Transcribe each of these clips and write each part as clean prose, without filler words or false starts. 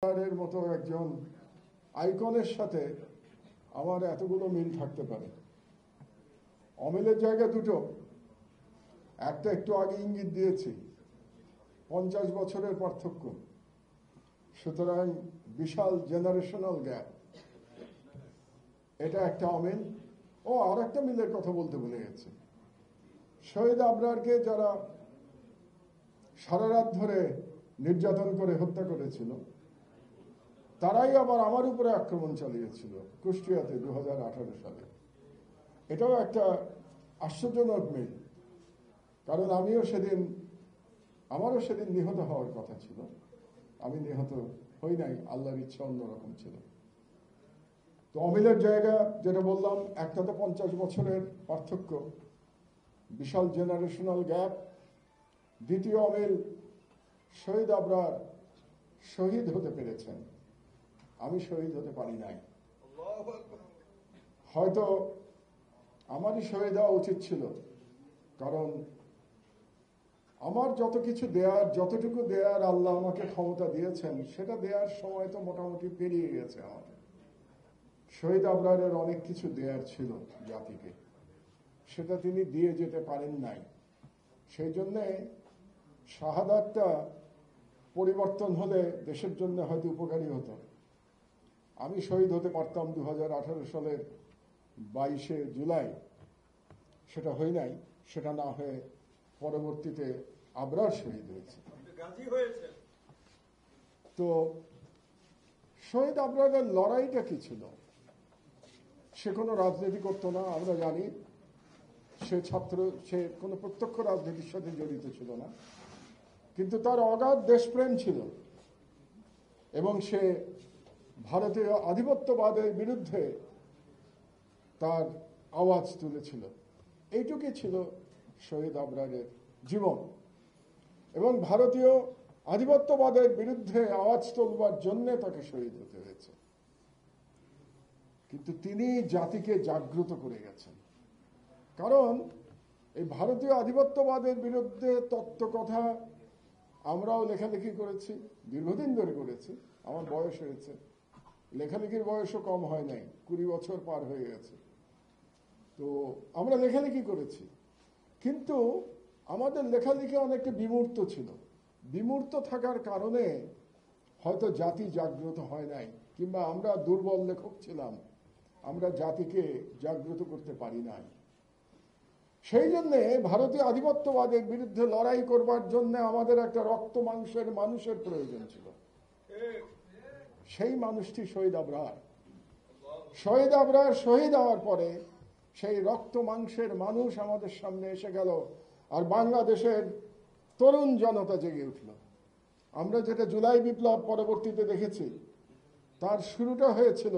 এর মতো একজন আইকনের সাথে আমার এতগুলো মিল থাকতে পারে। অমিলের জায়গা দুটো, একটা একটু আগে ইঙ্গিত দিয়েছি, 50 বছরের পার্থক্য, সুতরাং বিশাল জেনারেশনাল গ্যাপ, এটা একটা অমিল। ও আর একটা মিলের কথা বলতে ভুলে গেছে, শহীদ আবরারকে যারা সারা রাত ধরে নির্যাতন করে হত্যা করেছিল, তারাই আবার আমার উপরে আক্রমণ চালিয়েছিল কুষ্টিয়াতে 2018 সালে। এটাও একটা আশ্চর্যজনক মিল, কারণ আমারও সেদিন নিহত হওয়ার কথা ছিল। আমি নিহত হই নাই, আল্লাহর ইচ্ছা অন্যরকম ছিল। তো অমিলের জায়গা যেটা বললাম, একটা তো 50 বছরের পার্থক্য, বিশাল জেনারেশনাল গ্যাপ। দ্বিতীয় অমিল, শহীদ আবরার শহীদ হতে পেরেছেন, আমি শহীদ হতে পারি নাই। হয়তো আমারই শহীদ হওয়া উচিত ছিল, কারণ আমার যত কিছু দেয়ার, যতটুকু দেয়ার আল্লাহ আমাকে ক্ষমতা দিয়েছেন, সেটা দেয়ার সময় তো মোটামুটি পেরিয়ে গেছে আমাদের। শহীদ আবরারের অনেক কিছু দেয়ার ছিল জাতিকে, সেটা তিনি দিয়ে যেতে পারেন নাই। সেই জন্যে শাহাদাতটা পরিবর্তন হলে দেশের জন্য হয়তো উপকারী হতো। আমি শহীদ হতে পারতাম 2018 সালের 22শে জুলাই, সেটা হয় নাই। সেটা না হয়ে পরবর্তীতে আবরার শহীদ হয়েছে। তো শহীদ আবরারের লড়াইটা কি ছিল? সে কোনো রাজনীতি করতো না, আমরা জানি। সে কোনো প্রত্যক্ষ রাজনীতির সাথে জড়িত ছিল না, কিন্তু তার অগাধ দেশপ্রেম ছিল এবং সে ভারতীয় আধিপত্যবাদের বিরুদ্ধে তার আওয়াজ তুলেছিল। এইটুকুই ছিল শহীদ আবরারের জীবন। এবং ভারতীয় আধিপত্যবাদের বিরুদ্ধে আওয়াজ তুলবার জন্য তাকে শহীদ হতে হয়েছে। কিন্তু তিনি জাতিকে জাগ্রত করে গেছেন, কারণ এই ভারতীয় আধিপত্যবাদের বিরুদ্ধে তত্ত্ব কথা আমরাও লেখালেখি করেছি, দীর্ঘদিন ধরে করেছি। আমার বয়স হয়েছে, লেখালেখির বয়সও কম হয় নাই, 20 বছর পার হয়ে গেছে। তো আমরা লেখালেখি করেছি, কিন্তু আমাদের লেখালেখি অনেকটা বিমূর্ত ছিল। বিমূর্ত থাকার কারণে হয়তো জাতি জাগ্রত হয় নাই, কিংবা আমরা দুর্বল লেখক ছিলাম, আমরা জাতিকে জাগ্রত করতে পারি নাই। সেই জন্যে ভারতীয় আধিপত্যবাদের বিরুদ্ধে লড়াই করবার জন্য আমাদের একটা রক্ত মাংসের মানুষের প্রয়োজন ছিল। সেই মানুষটি শহীদ আবরার। শহীদ আবরার শহীদ হওয়ার পরে সেই রক্ত মাংসের মানুষ আমাদের সামনে এসে গেল, আর বাংলাদেশের তরুণ জনতা জেগে উঠল। আমরা যেটা জুলাই বিপ্লব পরবর্তীতে দেখেছি, তার শুরুটা হয়েছিল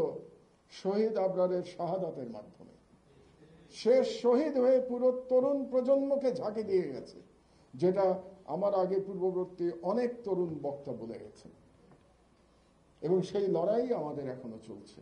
শহীদ আবরারের শাহাদাতের মাধ্যমে। সে শহীদ হয়ে পুরো তরুণ প্রজন্মকে ঝাঁকি দিয়ে গেছে, যেটা আমার আগে পূর্ববর্তী অনেক তরুণ বক্তা বলে গেছেন। এবং সেই লড়াই আমাদের এখনো চলছে।